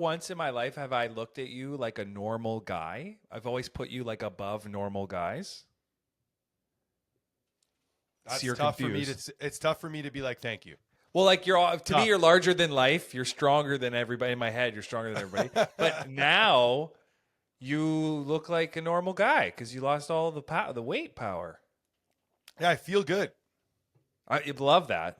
once in my life have I looked at you like a normal guy? I've always put you like above normal guys. That's So you're tough confused. for me to. It's tough for me to be like, thank you. Well, like to me, Tough. you're larger than life. You're stronger than everybody in my head. You're stronger than everybody. But now you look like a normal guy because you lost all the weight power. Yeah, I feel good, I love that.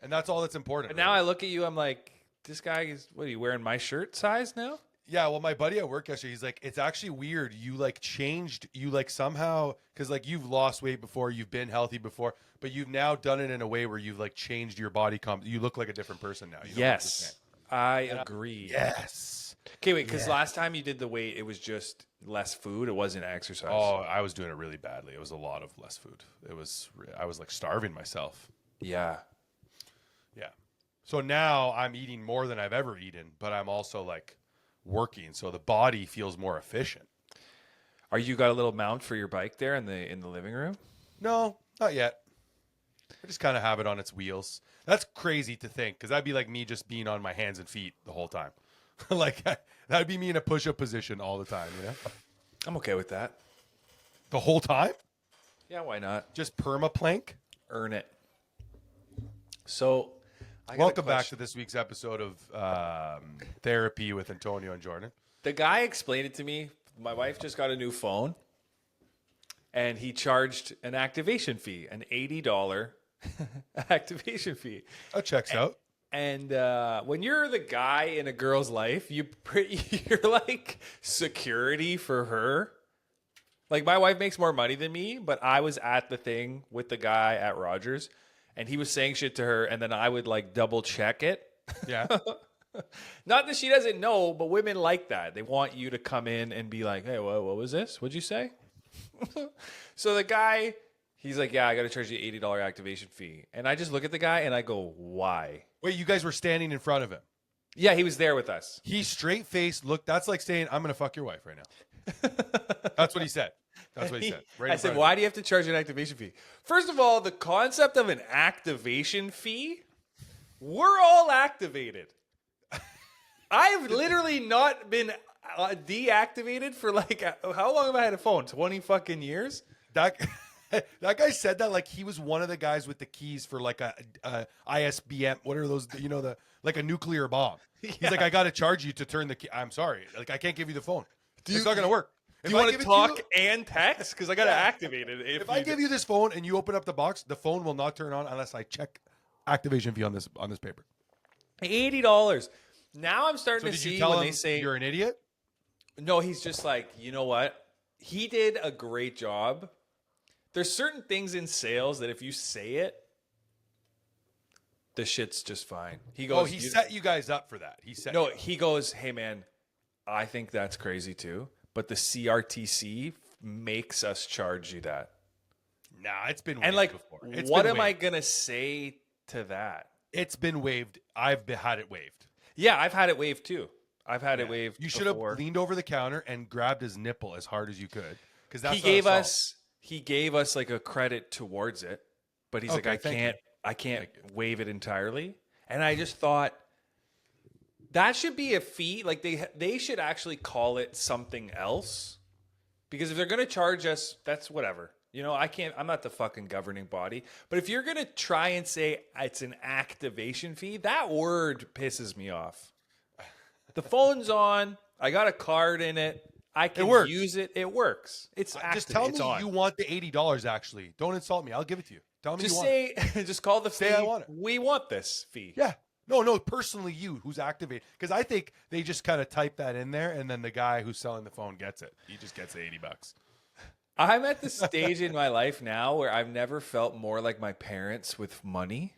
and that's all that's important. But now I look at you, I'm like, this guy is, what are you wearing my shirt size now? Yeah, well, my buddy at work yesterday, he's like, it's actually weird. You like changed, you like somehow, because like you've lost weight before, you've been healthy before, but you've now done it in a way where you've like changed your body comp. You look like a different person now. You don't look the same. Yes, I agree. Yes. Okay, wait, because last time you did the weight, it was just less food. It wasn't exercise. Oh, I was doing it really badly. It was a lot of less food. I was like starving myself. Yeah. Yeah. So now I'm eating more than I've ever eaten, but I'm also like working, so the body feels more efficient. Are you got a little mount for your bike there in the living room? No, not yet. I just kind of have it on its wheels. That's crazy to think, because that'd be like me just being on my hands and feet the whole time. Like that'd be me in a push-up position all the time, you know? I'm okay with that. The whole time? Yeah, why not? Just perma-plank? Earn it. So, Welcome back to this week's episode of Therapy with Antonio and Jordan. The guy explained it to me. My wife just got a new phone, and he charged an activation fee, an $80 activation fee. That checks out. And when you're the guy in a girl's life, you're like security for her. Like, my wife makes more money than me, but I was at the thing with the guy at Rogers, and he was saying shit to her, and then I would like double check it. Yeah. Not that she doesn't know, but women like that. They want you to come in and be like, hey, what was this? What'd you say? So the guy, he's like, yeah, I got to charge you $80 activation fee. And I just look at the guy and I go, why? Wait, you guys were standing in front of him. Yeah, he was there with us. He straight faced looked. That's like saying, I'm going to fuck your wife right now. That's what he said. That's what he said. Right I said, why do you have to charge an activation fee? First of all, the concept of an activation fee, we're all activated. I've literally not been deactivated for like, how long have I had a phone? 20 fucking years? That guy said that like he was one of the guys with the keys for like a ISBM. What are those? You know, like a nuclear bomb. He's like, I got to charge you to turn the key. I'm sorry. Like, I can't give you the phone. It's not going to work. Do you want to talk and text? Because I got to activate it. If I give you this phone and you open up the box, the phone will not turn on unless I check activation fee on this paper. $80. Now I'm starting to see when they say you're an idiot. No, he's just like, you know what? He did a great job. There's certain things in sales that if you say it, the shit's just fine. He goes, he set you guys up for that. He goes, hey man, I think that's crazy too. But the CRTC makes us charge you that. Nah, it's been waived and like, before. What am I gonna say to that? It's been waived. I've had it waived. Yeah, I've had it waived too. I've had it waived. You should have leaned over the counter and grabbed his nipple as hard as you could, because that's he gave us like a credit towards it, but he's like, I can't waive it entirely. And I just thought that should be a fee. Like they should actually call it something else, because if they're going to charge us, that's whatever. You know, I'm not the fucking governing body, but if you're going to try and say it's an activation fee, that word pisses me off. The phone's on. I got a card in it. I can use it. It works. It's active. Just tell me you want the $80. Actually, don't insult me. I'll give it to you. Tell me just you want it. Just call the fee. Say I want it. We want this fee. Yeah. No. Personally, you who's activated, because I think they just kind of type that in there, and then the guy who's selling the phone gets it. He just gets the $80. I'm at the stage in my life now where I've never felt more like my parents with money.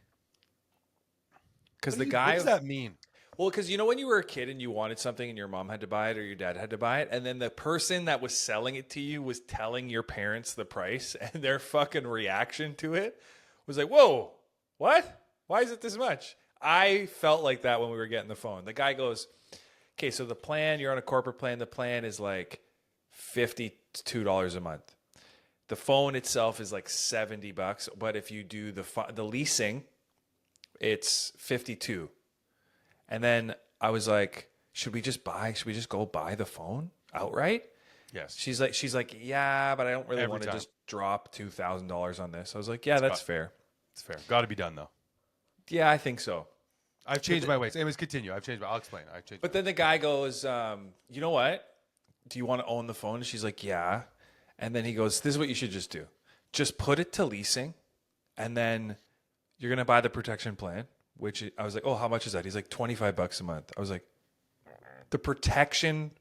Because the guy. What does that mean? Well, because you know when you were a kid and you wanted something and your mom had to buy it or your dad had to buy it, and then the person that was selling it to you was telling your parents the price, and their fucking reaction to it was like, whoa, what? Why is it this much? I felt like that when we were getting the phone. The guy goes, okay, so the plan, you're on a corporate plan, the plan is like $52 a month. The phone itself is like $70, but if you do the leasing, it's $52. And then I was like, should we just go buy the phone outright? Yes. She's like, yeah, but I don't really want to just drop $2,000 on this. I was like, yeah, that's fair. It's fair. Got to be done though. Yeah, I think so. I've changed my ways. Anyways, continue. I'll explain. But then the guy goes, you know what? Do you want to own the phone? And she's like, yeah. And then he goes, this is what you should just do. Just put it to leasing, and then you're going to buy the protection plan, which I was like, oh, how much is that? He's like, $25 a month. I was like, the protection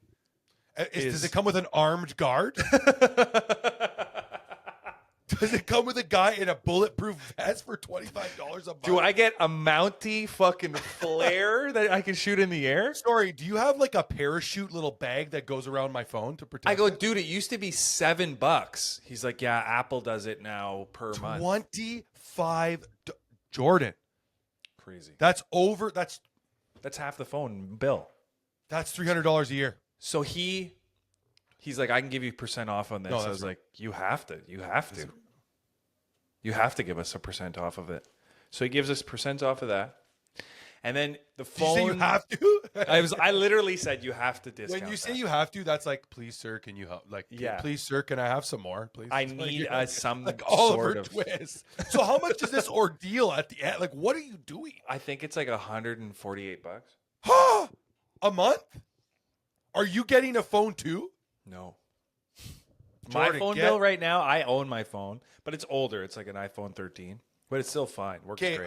does it come with an armed guard? Does it come with a guy in a bulletproof vest for $25 a month? Do I get a Mountie fucking flare that I can shoot in the air? Sorry, do you have like a parachute little bag that goes around my phone to protect I go, it? dude, it used to be $7. He's like, yeah, Apple does it now per month. 25 Jordan. Crazy. That's half the phone bill. That's $300 a year. So he's like, I can give you % off on this. No, I was like, you have to give us a % off of it. So he gives us % off of that. And then the phone. Did you say you have to? I literally said you have to discount. When you say you have to, that's like, please, sir, can you help? Like, yeah. Please, sir, can I have some more? Please. I need some like sort of twist. So how much is this ordeal at the end? Like, what are you doing? I think it's like $148. A month? Are you getting a phone too? No. Jordan, my phone bill right now, I own my phone, but it's older. It's like an iPhone 13, but it's still fine. Works great.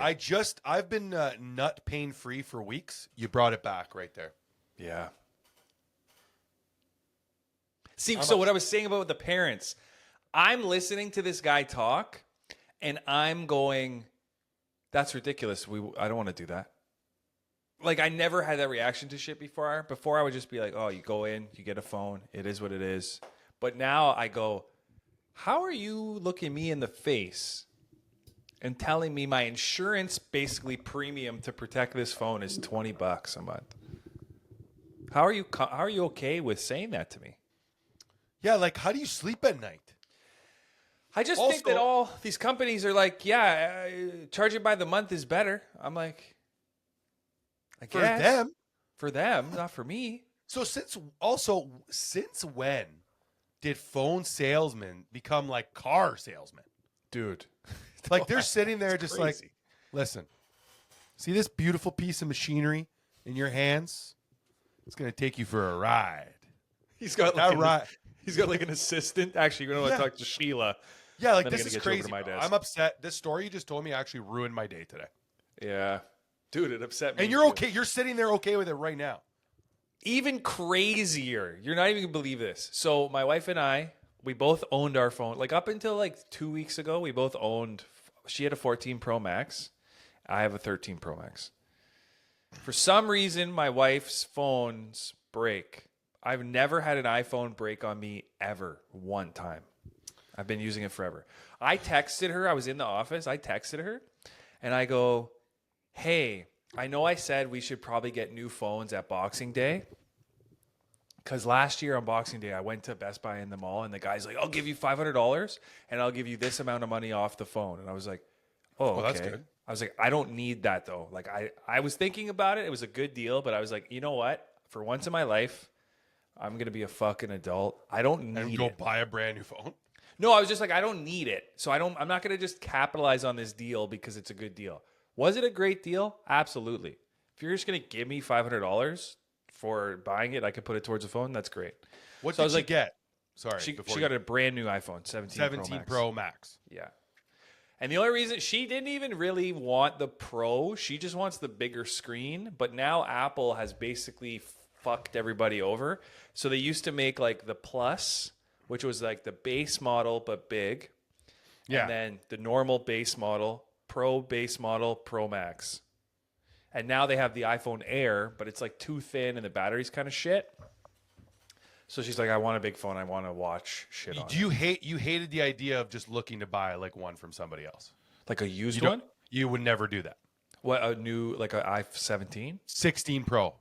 I've been nut pain free for weeks. You brought it back right there. Yeah. See, so what I was saying about the parents, I'm listening to this guy talk, and I'm going, that's ridiculous. I don't want to do that. Like, I never had that reaction to shit before. Before, I would just be like, oh, you go in, you get a phone. It is what it is. But now I go, how are you looking me in the face and telling me my insurance basically premium to protect this phone is $20 a month? How are you okay with saying that to me? Yeah, like, how do you sleep at night? I just think that all these companies are like, yeah, charging by the month is better. I'm like, I guess. For them, not for me. So since when did phone salesmen become like car salesmen? Dude. Like, they're sitting there just crazy. Like, listen, see this beautiful piece of machinery in your hands? It's going to take you for a ride. He's got like an assistant. Actually, you're going to talk to Sheila. Yeah, like, this is crazy. I'm upset. This story you just told me actually ruined my day today. Yeah. Dude, it upset me. And you're okay. You're sitting there okay with it right now. Even crazier. You're not even going to believe this. So my wife and I, we both owned our phone. Like, up until like 2 weeks ago, we both owned. She had a 14 Pro Max. I have a 13 Pro Max. For some reason, my wife's phones break. I've never had an iPhone break on me ever. One time. I've been using it forever. I texted her. I was in the office. I texted her. And I go, hey, I know I said we should probably get new phones at Boxing Day. Because last year on Boxing Day, I went to Best Buy in the mall, and the guy's like, I'll give you $500, and I'll give you this amount of money off the phone. And I was like, oh, okay. That's good. I was like, I don't need that, though. Like, I was thinking about it. It was a good deal, but I was like, you know what? For once in my life, I'm going to be a fucking adult. I don't need and go buy a brand new phone? No, I was just like, I don't need it. So I'm not going to just capitalize on this deal because it's a good deal. Was it a great deal? Absolutely. If you're just going to give me $500 for buying it, I could put it towards a phone. That's great. What did she get? Sorry. She got a brand new iPhone, 17 Pro Max. Yeah. And the only reason she didn't even really want the Pro, she just wants the bigger screen. But now Apple has basically fucked everybody over. So they used to make like the Plus, which was like the base model but big. Yeah. And then the normal base model, Pro base model, Pro Max. And now they have the iPhone Air, but it's like too thin and the battery's kind of shit. So she's like, I want a big phone. I want to watch shit on you hated the idea of just looking to buy like one from somebody else? Like a used one? You would never do that. What, a new, like an i17? 16 Pro.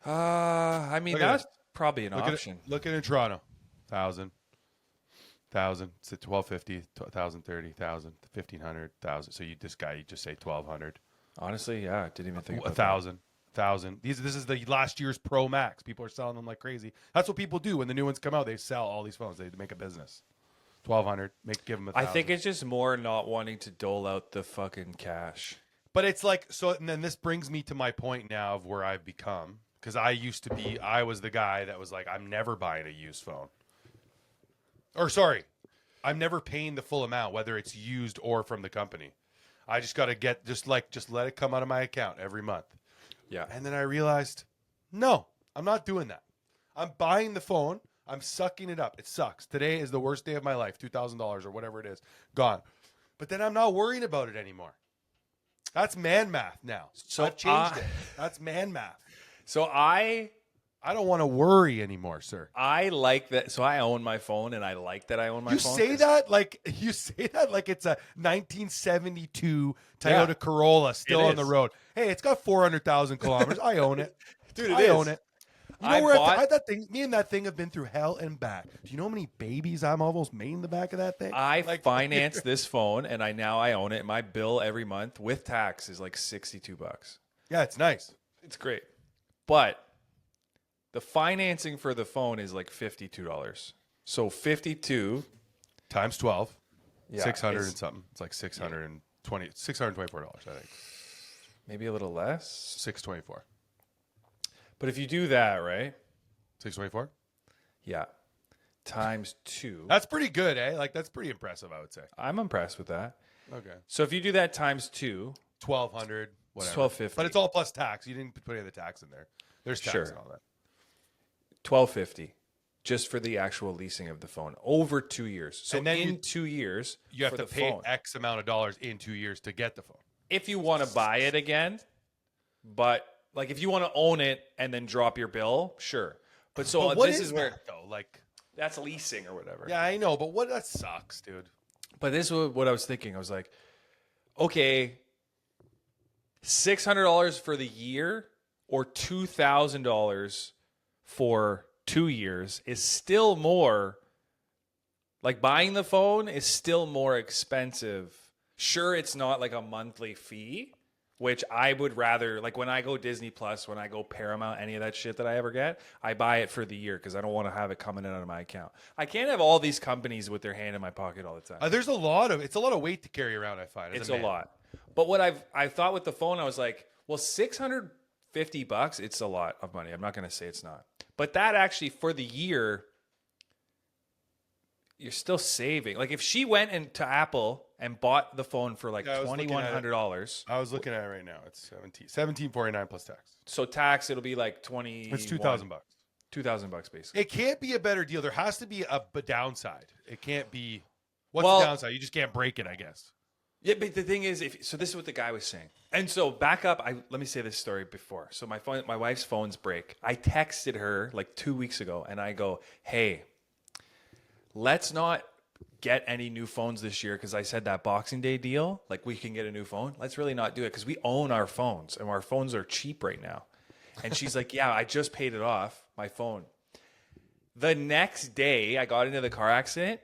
I mean, that's probably an option. Look at it in Toronto. 1,000. It's at 1,250, 1,030, 1,000, 1,500, 1,000. So you just say 1,200. Honestly, yeah, I didn't even think about 1,000. $1,000. This is the last year's Pro Max. People are selling them like crazy. That's what people do when the new ones come out. They sell all these phones. They make a business. 1,200. Give them 1,000. I think it's just more not wanting to dole out the fucking cash. But it's like, so, and then this brings me to my point now of where I've become. Because I was the guy that was like, I'm never buying a used phone. Or sorry, I'm never paying the full amount, whether it's used or from the company. I just got to just let it come out of my account every month. Yeah. And then I realized, no, I'm not doing that. I'm buying the phone. I'm sucking it up. It sucks. Today is the worst day of my life. $2,000 or whatever it is. Gone. But then I'm not worrying about it anymore. That's man math now. So I've changed it. That's man math. So I don't want to worry anymore, sir. I like that. So I own my phone, and I like that I own my phone. You say that like it's a 1972 Toyota Corolla still on the road. Hey, it's got 400,000 kilometers. I own it. Dude, I own it. You know where that thing? Me and that thing have been through hell and back. Do you know how many babies I'm almost made in the back of that thing? I financed this phone, and I own it. My bill every month with tax is like $62. Yeah, it's nice. It's great, but the financing for the phone is like $52. So 52 times 12, yeah, 600 and something. It's like $624, I think. Maybe a little less. 624. But if you do that, right? 624? Yeah. Times 2. That's pretty good, eh? Like, that's pretty impressive, I would say. I'm impressed with that. Okay. So if you do that times 2. 1,200, whatever. 1,250. But it's all plus tax. You didn't put any of the tax in there. There's tax and all that. 1,250 just for the actual leasing of the phone over 2 years. So and then in 2 years, you have to pay phone. X amount of dollars in 2 years to get the phone. If you want to buy it again, but like if you want to own it and then drop your bill, sure. But so but this is where though, like that's leasing or whatever. Yeah, I know, but that sucks, dude. But this is what I was thinking. I was like, okay, $600 for the year or $2,000 for 2 years is still more. Like buying the phone is still more expensive. Sure, it's not like a monthly fee, which I would rather, like when I go Disney Plus, when I go Paramount, any of that shit that I ever get, I buy it for the year because I don't want to have it coming in out of my account. I can't have all these companies with their hand in my pocket all the time. It's a lot of weight to carry around, I find. It's a lot. But what I thought with the phone, I was like, well, $650, it's a lot of money. I'm not going to say it's not. But that actually, for the year, you're still saving. Like if she went into Apple and bought the phone for like $2,100. I was looking at it right now. It's $1,749 plus tax. So tax, it'll be like 20. It's $2,000. $2,000 basically. It can't be a better deal. There has to be a downside. It can't be. What's the downside? You just can't break it, I guess. Yeah, but the thing is, so this is what the guy was saying. And so back up. Let me say this story before. So my wife's phones break. I texted her like 2 weeks ago, and I go, "Hey, let's not get any new phones this year because I said that Boxing Day deal, like we can get a new phone. Let's really not do it because we own our phones and our phones are cheap right now." And she's like, "Yeah, I just paid it off, my phone." The next day, I got into the car accident.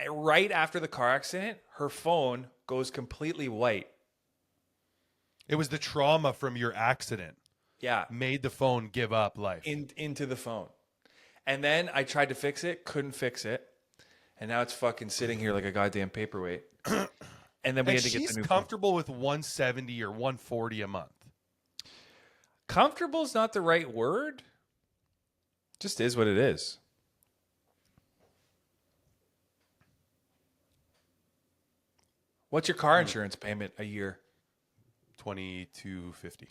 And right after the car accident, her phone goes completely white. It was the trauma from your accident. Yeah. Made the phone give up life. Into the phone. And then I tried to fix it, couldn't fix it. And now it's fucking sitting here like a goddamn paperweight. And then we had to get the new phone. She's comfortable with $170 or $140 a month. Comfortable is not the right word. Just is what it is. What's your car insurance payment a year? $2,250.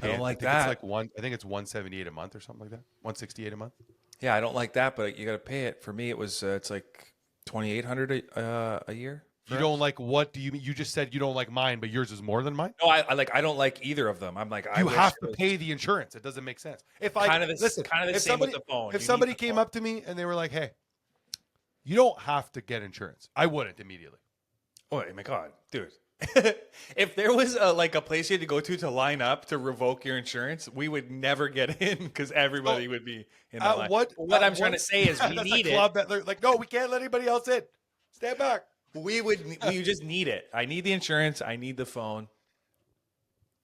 I don't like that. I think it's $178 a month or something like that. $168 a month. Yeah, I don't like that, but you got to pay it. For me, it was it's like $2,800 a year. You don't like what? Do you mean? You just said you don't like mine, but yours is more than mine. No, I don't like either of them. I'm like, you have to pay the insurance. It doesn't make sense. If I listen, kind of the same with the phone. If somebody came up to me and they were like, "Hey, you don't have to get insurance," I wouldn't immediately. Oh my god, dude! If there was a place you had to go to line up to revoke your insurance, we would never get in because everybody would be in that line. What I'm trying to say is we need it. That no, we can't let anybody else in. Stand back. We just need it. I need the insurance. I need the phone.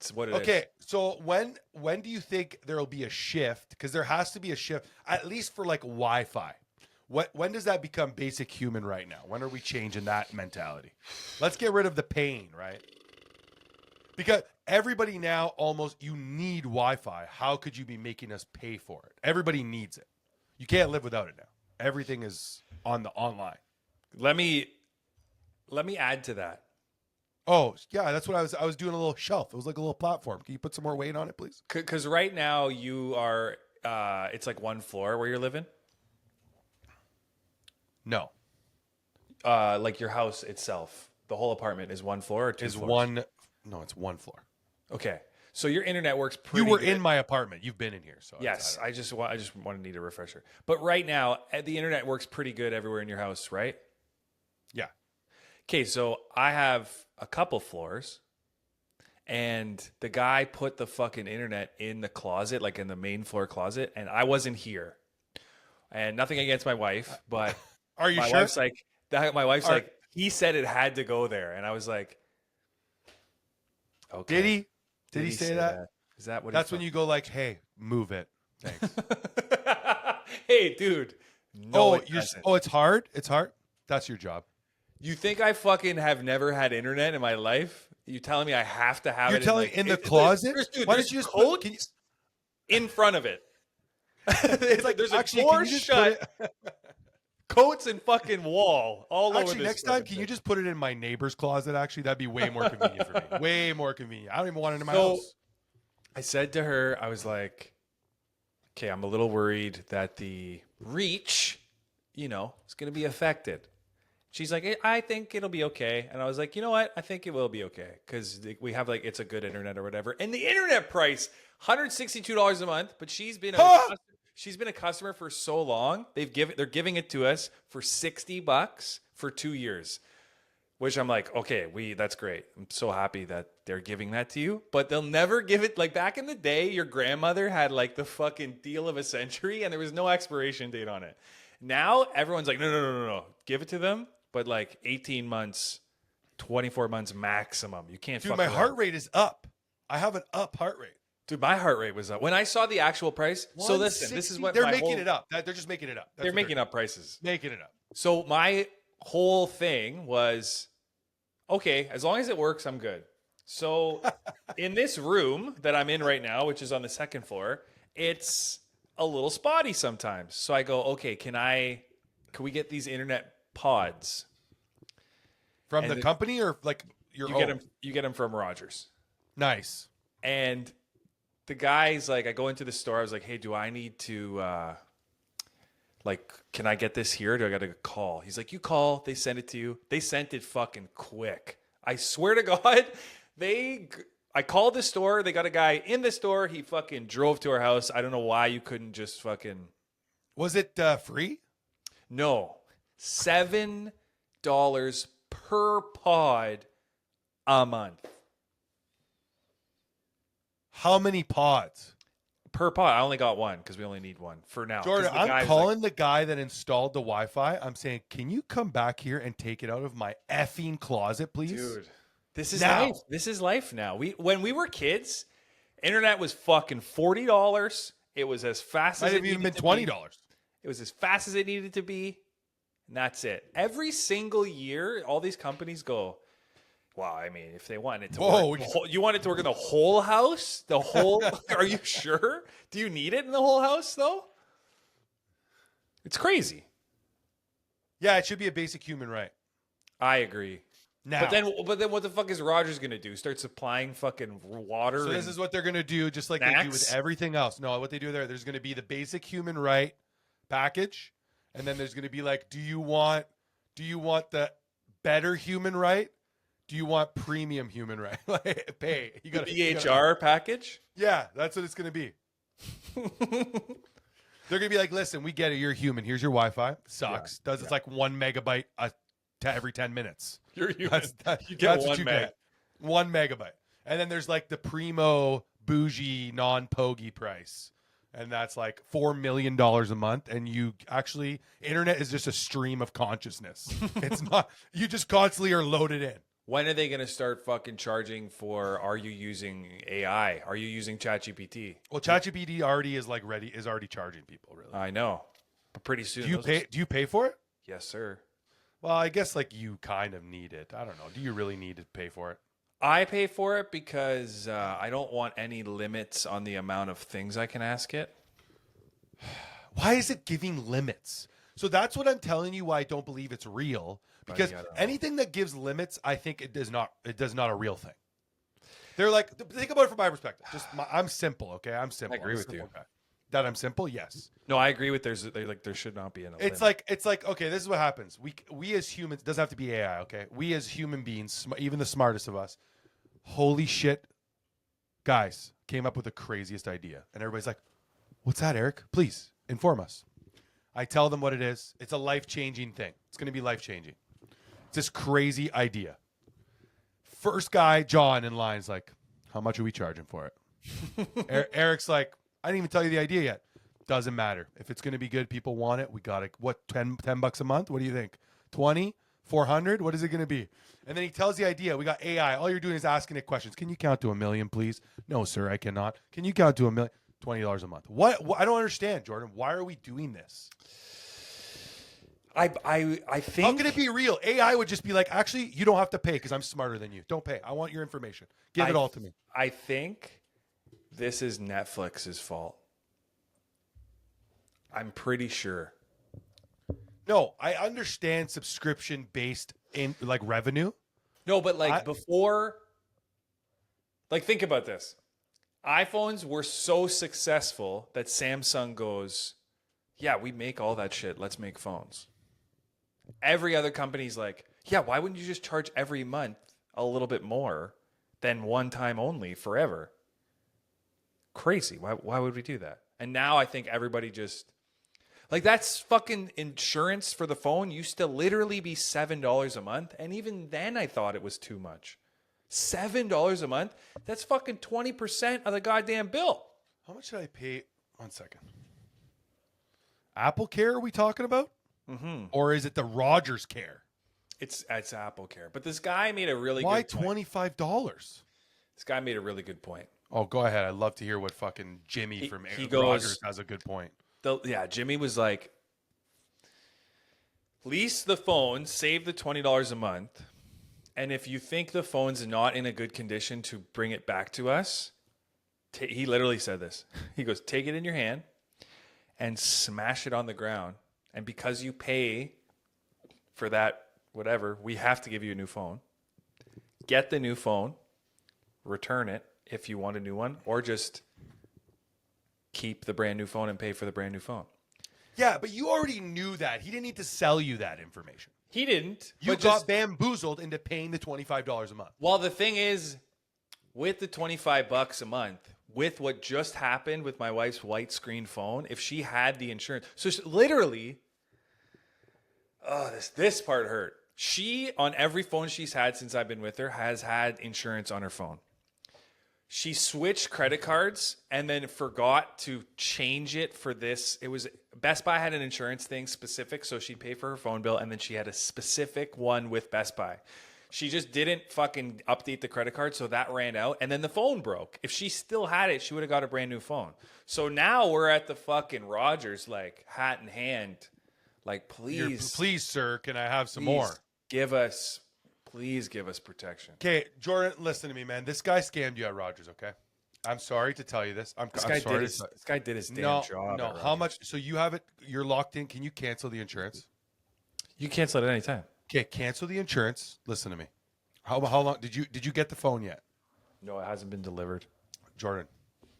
It's what it is. Okay, so when do you think there will be a shift? Because there has to be a shift, at least for like Wi-Fi. When does that become basic human right now? When are we changing that mentality? Let's get rid of the pain, right? Because everybody now you need Wi-Fi. How could you be making us pay for it? Everybody needs it. You can't live without it now. Everything is on the online. Let me add to that. Oh, yeah, that's what I was doing a little shelf. It was like a little platform. Can you put some more weight on it, please? Because right now you are, it's like one floor where you're living. No. Like your house itself, the whole apartment is one floor or two floors? No, it's one floor. Okay. So your internet works pretty You were good. in my apartment. You've been in here. So Yes. I just want to need a refresher. But right now, the internet works pretty good everywhere in your house, right? Yeah. Okay. So I have a couple floors and the guy put the fucking internet in the closet, like in the main floor closet. And I wasn't here. And nothing against my wife, but Are you my sure? wife's like, like, he said it had to go there. And I was like, okay. Did he? Did he say that? Is that what? That's when you go like, "Hey, move it." Thanks. Hey, dude. No, it's hard. It's hard. That's your job. You think I fucking have never had internet in my life? You telling me I have to have You're it? telling in the closet? Why don't you just coats in front of it? It's like there's a door shut. Coats and fucking wall all over. Actually, next time, can you just put it in my neighbor's closet? Actually, that'd be way more convenient for me. Way more convenient. I don't even want it in my house. I said to her, I was like, okay, I'm a little worried that the reach, is going to be affected. She's like, I think it'll be okay. And I was like, you know what? I think it will be okay because we have it's a good internet or whatever. And the internet price, $162 a month, but she's been a customer for so long. They're giving it to us for $60 for 2 years, which I'm like, okay, that's great. I'm so happy that they're giving that to you, but they'll never give it. Like back in the day, your grandmother had like the fucking deal of a century and there was no expiration date on it. Now everyone's like, no, give it to them. But like 18 months, 24 months maximum. You can't. Dude, my heart rate is up. I have an up heart rate. Dude, my heart rate was up when I saw the actual price. So listen, this is what they're making it up. They're just making it up. They're making up prices. Making it up. So my whole thing was, okay, as long as it works, I'm good. So in this room that I'm in right now, which is on the second floor, it's a little spotty sometimes. So I go, okay, can we get these internet pods from the company or like your own? You get them from Rogers. Nice. And the guy's like, I go into the store. I was like, hey, do I need to, can I get this here? Do I got to call? He's like, you call. They send it to you. They sent it fucking quick. I swear to God, I called the store. They got a guy in the store. He fucking drove to our house. I don't know why you couldn't just fucking. Was it free? No. $7 per pod a month. How many pods? Per pod. I only got one because we only need one for now. Jordan, I'm calling the guy that installed the Wi-Fi. I'm saying, can you come back here and take it out of my effing closet, please? Dude, this is life. This is life now. When we were kids, internet was fucking $40. It was as fast as it needed to be. Might have even been $20. It was as fast as it needed to be. And that's it. Every single year, all these companies go, wow, I mean, if they want it to work. You want it to work in the whole house? The whole? Are you sure? Do you need it in the whole house, though? It's crazy. Yeah, it should be a basic human right. I agree. Now, but then what the fuck is Rogers going to do? Start supplying fucking water? So this is what they're going to do, just like they do with everything else. No, what they do there's going to be the basic human right package. And then there's going to be like, do you want the better human right? Do you want premium human right? Like, pay. You got the DHR package? Yeah, that's what it's going to be. They're going to be like, listen, we get it. You're human. Here's your Wi-Fi. Sucks. It's like 1 megabyte every 10 minutes. You're human. You get 1 meg. 1 megabyte. And then there's like the primo bougie non-pogy price. And that's like $4 million a month. And internet is just a stream of consciousness. It's not, you just constantly are loaded in When are they going to start fucking charging for? Are you using AI? Are you using ChatGPT? Well, ChatGPT already is already charging people. Really, I know, but pretty soon. Do you pay for it? Yes, sir. Well, I guess like you kind of need it. I don't know. Do you really need to pay for it? I pay for it because I don't want any limits on the amount of things I can ask it. Why is it giving limits? So that's what I'm telling you why I don't believe it's real. Because anything that gives limits, I think it does not a real thing. They're like, think about it from my perspective. I'm simple, okay? I'm simple. I agree with you. Guy. That I'm simple, yes. No, I agree with there should not be an limit. It's like okay, this is what happens. We as humans, it doesn't have to be AI, okay? We as human beings, even the smartest of us, holy shit, guys, came up with the craziest idea. And everybody's like, what's that, Eric? Please inform us. I tell them what it is. It's a life-changing thing. It's going to be life-changing. It's this crazy idea. First guy, John, in line is like, how much are we charging for it? Eric's like, I didn't even tell you the idea yet. Doesn't matter. If it's going to be good, people want it. We got it. What, $10 a month? What do you think? 20? 400? What is it going to be? And then he tells the idea. We got AI. All you're doing is asking it questions. Can you count to 1 million, please? No, sir, I cannot. Can you count to 1 million? $20 a month. What? I don't understand, Jordan. Why are we doing this? I think. How can it be real? AI would just be like, actually, you don't have to pay because I'm smarter than you. Don't pay. I want your information. Give it all to me. I think this is Netflix's fault. I'm pretty sure. No, I understand subscription based in like revenue. No, but like before, like think about this. iPhones were so successful that Samsung goes, yeah, we make all that shit. Let's make phones. Every other company's like, yeah, why wouldn't you just charge every month a little bit more than one time only forever? Crazy. Why would we do that? And now I think everybody just, like, that's fucking insurance for the phone used to literally be $7 a month. And even then I thought it was too much. $7 a month? That's fucking 20% of the goddamn bill. How much did I pay? 1 second. Apple Care are we talking about? Mm-hmm. Or is it the Rogers Care? It's Apple Care. But this guy made a really Why good point. $25? This guy made a really good point. Oh, go ahead. I'd love to hear what fucking Jimmy from Rogers has a good point. Jimmy was like, lease the phone, save the $20 a month. And if you think the phone's not in a good condition to bring it back to us, he literally said this. He goes, take it in your hand and smash it on the ground. And because you pay for that, whatever, we have to give you a new phone. Get the new phone, return it if you want a new one, or just keep the brand new phone and pay for the brand new phone. Yeah, but you already knew that. He didn't need to sell you that information. He didn't. You got bamboozled into paying the $25 a month. Well, the thing is, with the $25 a month, with what just happened with my wife's white screen phone, if she had the insurance, so literally, this part hurt. She, on every phone she's had since I've been with her, has had insurance on her phone. She switched credit cards and then forgot to change it for this. It was Best Buy had an insurance thing specific, so she'd pay for her phone bill, and then she had a specific one with Best Buy. She just didn't fucking update the credit card, so that ran out, and then the phone broke. If she still had it, she would have got a brand new phone. So now we're at the fucking Rogers, like, hat in hand. Like, please, sir, can I have some more? Please give us protection. Okay, Jordan, listen to me, man. This guy scammed you at Rogers, okay? I'm sorry to tell you this. This guy did his damn job. No, how much? So you have it. You're locked in. Can you cancel the insurance? You cancel it at any time. Okay, cancel the insurance. Listen to me. How long did you get the phone yet? No, it hasn't been delivered. Jordan,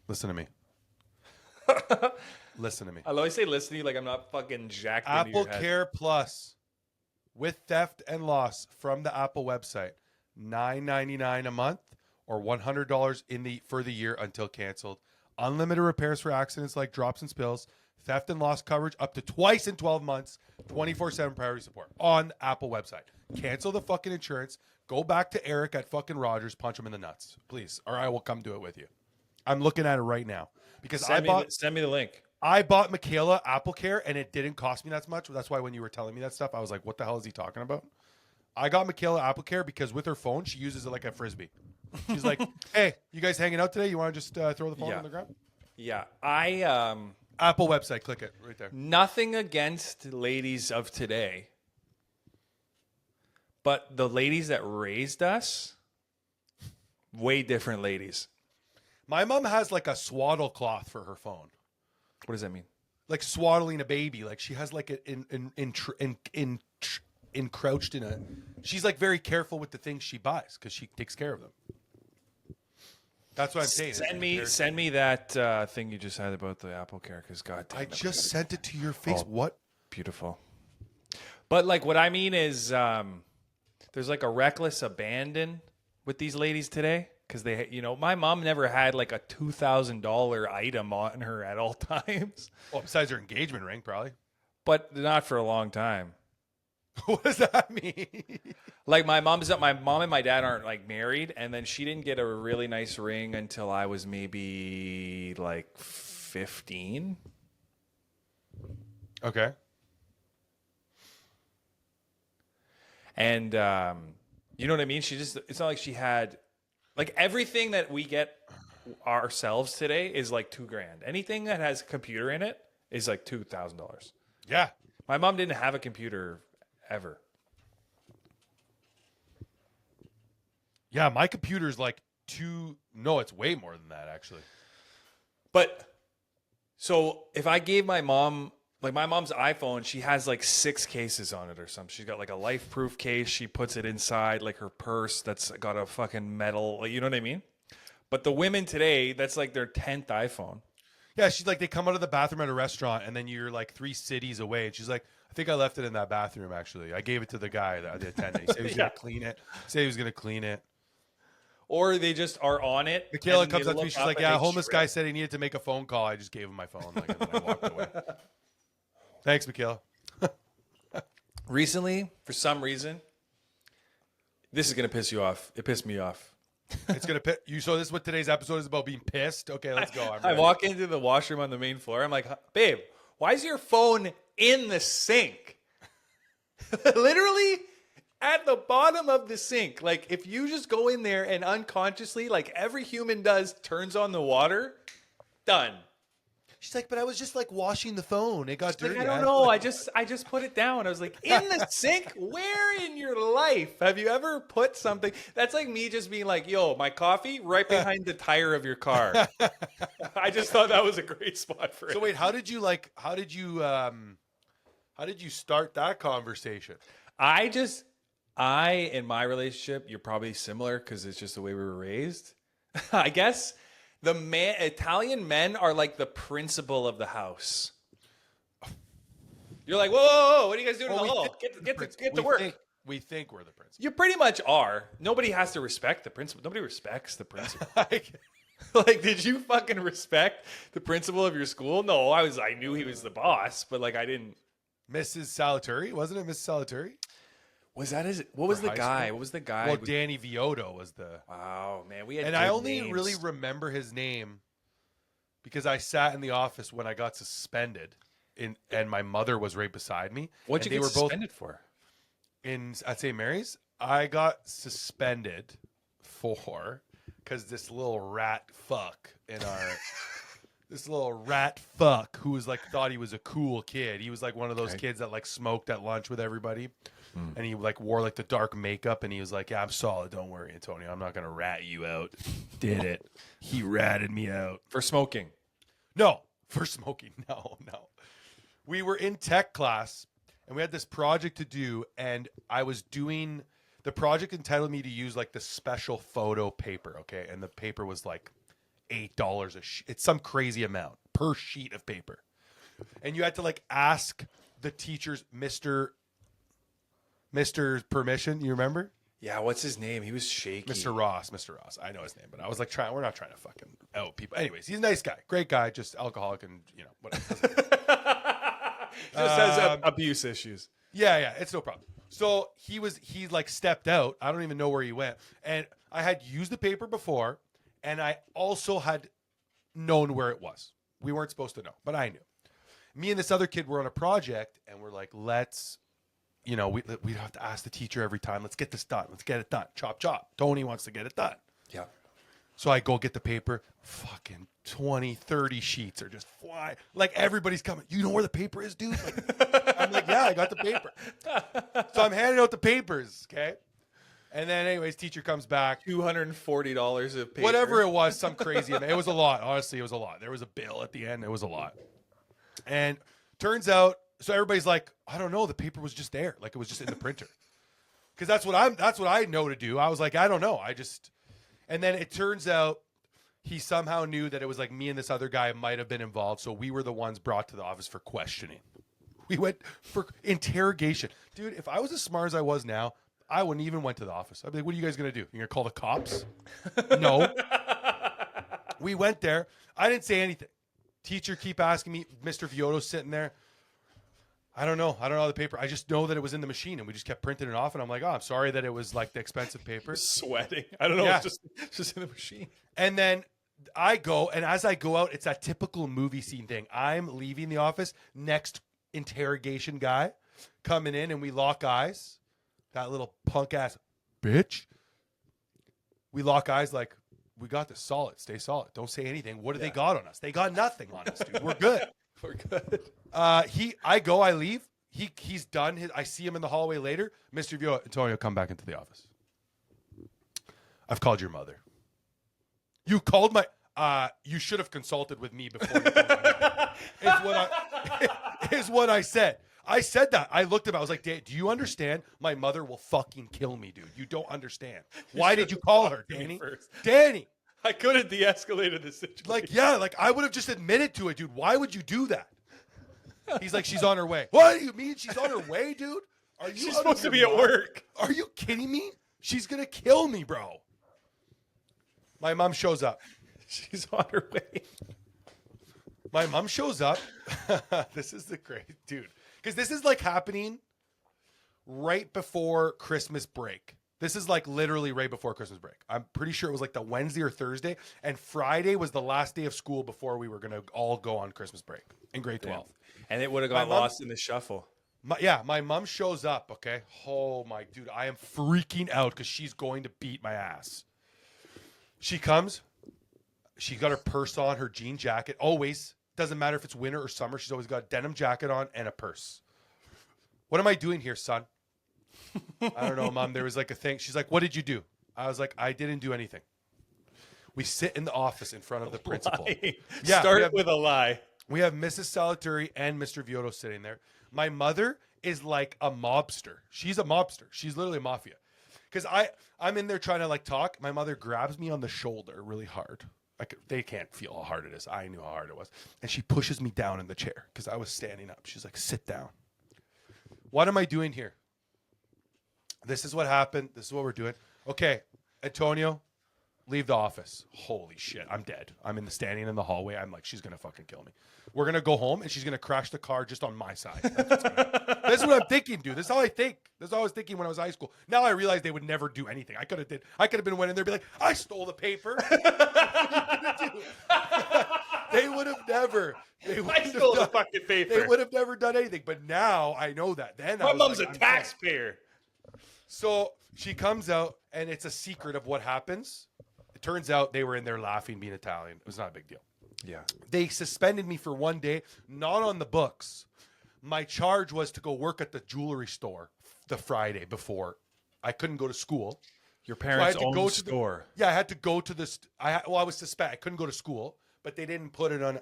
listen to me. Listen to me. I always say listen to you like I'm not fucking jacked into Apple your head. Care Plus with theft and loss from the Apple website, $9.99 a month or $100 for the year until canceled. Unlimited repairs for accidents like drops and spills. Theft and loss coverage up to twice in 12 months. 24/7 priority support on Apple website. Cancel the fucking insurance. Go back to Eric at fucking Rogers. Punch him in the nuts, please, or I will come do it with you. I'm looking at it right now because send me the link. I bought Michaela Apple Care and it didn't cost me that much. That's why when you were telling me that stuff, I was like, what the hell is he talking about? I got Michaela AppleCare because with her phone, she uses it like a Frisbee. She's like, hey, you guys hanging out today? You want to just throw the phone on the ground? Yeah. Apple website, click it right there. Nothing against ladies of today, but the ladies that raised us, way different ladies. My mom has like a swaddle cloth for her phone. What does that mean? Like swaddling a baby. Like she has like it encroached in a. She's like very careful with the things she buys because she takes care of them. That's what I'm saying. Send me that thing you just had about the AppleCare, because goddamn, I just sent it to your face. What? Beautiful. But like, what I mean is, there's like a reckless abandon with these ladies today, because they, my mom never had like a $2,000 item on her at all times. Well, besides her engagement ring, probably. But not for a long time. What does that mean? Like my mom and my dad aren't like married, and then she didn't get a really nice ring until I was maybe like 15. Okay. And you know what I mean? It's not like she had like everything that we get ourselves today is like $2,000. Anything that has a computer in it is like $2,000. Yeah. My mom didn't have a computer ever. Yeah, my computer's like no, it's way more than that actually. But so if I gave my mom, like my mom's iPhone, she has like 6 cases on it or something. She's got like a life-proof case. She puts it inside like her purse that's got a fucking metal, you know what I mean? But the women today, that's like their 10th iPhone. Yeah, she's like, they come out of the bathroom at a restaurant and then you're like 3 cities away. And she's like, I think I left it in that bathroom actually. I gave it to the guy, the attendant. He said he was going to clean it. Say he was going to clean it. Or they just are on it. Michaela comes up to me. She's like, yeah, a homeless guy said he needed to make a phone call. I just gave him my phone. Like, and then I walked away. Thanks, Michaela. Recently, for some reason, this is going to piss you off. It pissed me off. It's going to piss you. So this is what today's episode is about, being pissed? Okay, let's go. I walk into the washroom on the main floor. I'm like, babe, why is your phone in the sink? Literally at the bottom of the sink. Like, if you just go in there and unconsciously, like every human does, turns on the water, done. She's like, but I was just like washing the phone. It got dirty. Like, I don't know. I just put it down. I was like, in the sink? Where in your life have you ever put something? That's like me just being like, yo, my coffee right behind the tire of your car. I just thought that was a great spot for it. So wait, how did you start that conversation? In my relationship, you're probably similar because it's just the way we were raised. I guess Italian men are like the principal of the house. You're like, whoa, what are you guys doing in the hall? Get to work. We think we're the principal. You pretty much are. Nobody has to respect the principal. Nobody respects the principal. Like, did you fucking respect the principal of your school? No, I knew he was the boss, but like I didn't. Mrs. Salaturi, wasn't it? Mrs. Salaturi? Was that his? What was the guy? What was the guy? Well, Danny Vioto was the. Wow, man, we had. And I only really remember his name because I sat in the office when I got suspended, and my mother was right beside me. What'd you get suspended for? At St. Mary's, I got suspended for because this little rat fuck this little rat fuck who was like thought he was a cool kid. He was like one of those kids that like smoked at lunch with everybody. And he like wore like the dark makeup and he was like, yeah, I'm solid. Don't worry, Antonio. I'm not going to rat you out. Did it. He ratted me out. For smoking? No. For smoking. No. We were in tech class and we had this project to do. And I was doing, the project entitled me to use like the special photo paper. Okay. And the paper was like $8 a sheet. It's some crazy amount per sheet of paper. And you had to like ask the teachers, Mr. Permission, you remember? Yeah, what's his name? He was shaky. Mr. Ross. I know his name, but I was like, we're not trying to fucking out people. Anyways, he's a nice guy. Great guy, just alcoholic and, whatever. Just has abuse issues. Yeah, it's no problem. So he like stepped out. I don't even know where he went. And I had used the paper before, and I also had known where it was. We weren't supposed to know, but I knew. Me and this other kid were on a project, and we're like, let's you know, we have to ask the teacher every time, let's get this done. Let's get it done. Chop, chop. Tony wants to get it done. Yeah. So I go get the paper. Fucking 20, 30 sheets are just flying. Like, everybody's coming. You know where the paper is, dude? Like, I'm like, yeah, I got the paper. So I'm handing out the papers, okay? And then, anyways, teacher comes back. $240 of paper. Whatever it was, some crazy amount. It was a lot. Honestly, it was a lot. There was a bill at the end. It was a lot. And turns out, so everybody's like, I don't know. The paper was just there. Like, it was just in the printer. Because that's what I know to do. I was like, I don't know. And then it turns out he somehow knew that it was like me and this other guy might have been involved. So we were the ones brought to the office for questioning. We went for interrogation. Dude, if I was as smart as I was now, I wouldn't even went to the office. I'd be like, what are you guys going to do? You're going to call the cops? No. We went there. I didn't say anything. Teacher keep asking me. Mr. Vioto's sitting there. I don't know the paper. I just know that it was in the machine, and we just kept printing it off. And I'm like, oh, I'm sorry that it was like the expensive paper. Sweating. I don't know. Yeah. It's just in the machine. And then I go, and as I go out, it's that typical movie scene thing. I'm leaving the office. Next interrogation guy coming in, and we lock eyes. That little punk ass bitch. We lock eyes like, we got this. Solid. Stay solid. Don't say anything. What do they got on us? They got nothing on us, dude. We're good. We're good. I leave. He's done. I see him in the hallway later. Mr. Vio, Antonio, come back into the office. I've called your mother. You called my, you should have consulted with me before you called my mother. Is what I said. I said that. I looked at him. I was like, do you understand? My mother will fucking kill me, dude. You don't understand. Why did you call her, Danny? Danny. I could have de-escalated the situation. Like, yeah, like I would have just admitted to it, dude. Why would you do that? He's like, she's on her way. What do you mean she's on her way, dude? Are you She's supposed to be at work. Are you kidding me? She's going to kill me, bro. My mom shows up. She's on her way. My mom shows up. This is the great dude. Because this is like happening right before Christmas break. This is like literally right before Christmas break. I'm pretty sure it was like the Wednesday or Thursday. And Friday was the last day of school before we were going to all go on Christmas break in grade 12. And it would have got lost in the shuffle. My mom shows up, okay? Oh, my dude. I am freaking out because she's going to beat my ass. She comes. She's got her purse on, her jean jacket. Always. Doesn't matter if it's winter or summer. She's always got a denim jacket on and a purse. What am I doing here, son? I don't know, Mom. There was like a thing. She's like, what did you do? I was like, I didn't do anything. We sit in the office in front of the principal. Yeah, Start with a lie. We have Mrs. Salaturi and Mr. Vioto sitting there. My mother is like a mobster. She's a mobster. She's literally a mafia. Because I'm in there trying to like talk. My mother grabs me on the shoulder really hard. They can't feel how hard it is. I knew how hard it was. And she pushes me down in the chair because I was standing up. She's like, sit down. What am I doing here? This is what happened. This is what we're doing. Okay, Antonio, leave the office. Holy shit, I'm dead. I'm standing in the hallway. I'm like, she's going to fucking kill me. We're going to go home, and she's going to crash the car just on my side. This is what I'm thinking, dude. This is how I think. This is how I was thinking when I was in high school. Now I realize they would never do anything. I could have been went in there and be like, I stole the paper. They would have never. I stole the fucking paper. They would have never done anything. But now I know that. Then my mom's like, a taxpayer. So she comes out, and it's a secret of what happens. It turns out they were in there laughing, being Italian. It was not a big deal. Yeah. They suspended me for one day, not on the books. My charge was to go work at the jewelry store the Friday before. I couldn't go to school. Your parents owned the store. I had to go to this. I was suspended. I couldn't go to school, but they didn't put it on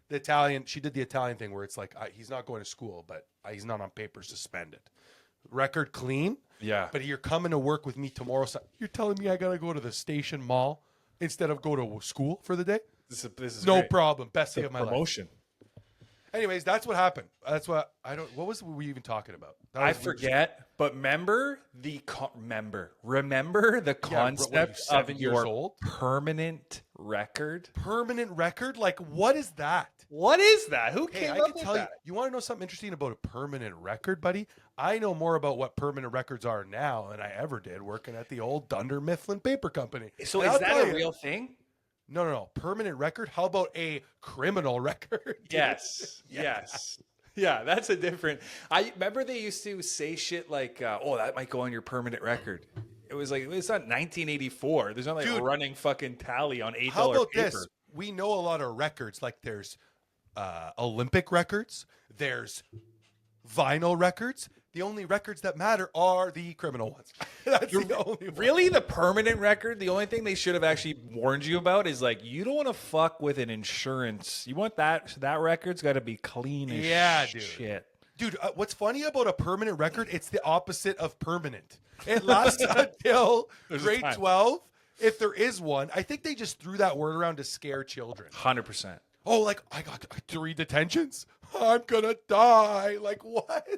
the Italian. She did the Italian thing where it's like, he's not going to school, but he's not on paper suspended. Record clean. Yeah. But you're coming to work with me tomorrow. So you're telling me I got to go to the station mall instead of go to school for the day? This is no great. problem. Best day of my promotion. life. Anyways, that's what happened. That's what what was we even talking about? I forget, but remember the concept of your permanent record? Permanent record? Like, what is that? What is that? Who came up with that? You want to know something interesting about a permanent record, buddy? I know more about what permanent records are now than I ever did working at the old Dunder Mifflin Paper Company. So is that a real thing? No. Permanent record? How about a criminal record? Yes. Yes. Yeah, that's a different. I remember they used to say shit like, "Oh, that might go on your permanent record." It was like it's not 1984. There's not like Dude, running fucking tally on how $8 about paper. this? We know a lot of records. Like there's Olympic records. There's vinyl records. The only records that matter are the criminal ones. That's the only one. Really, the permanent record. The only thing they should have actually warned you about is like you don't want to fuck with an insurance. You want that record's got to be clean as shit. Dude, what's funny about a permanent record? It's the opposite of permanent. It lasts until grade 12, if there is one. I think they just threw that word around to scare children. 100%. Oh, like I got 3 detentions. I'm gonna die. Like what?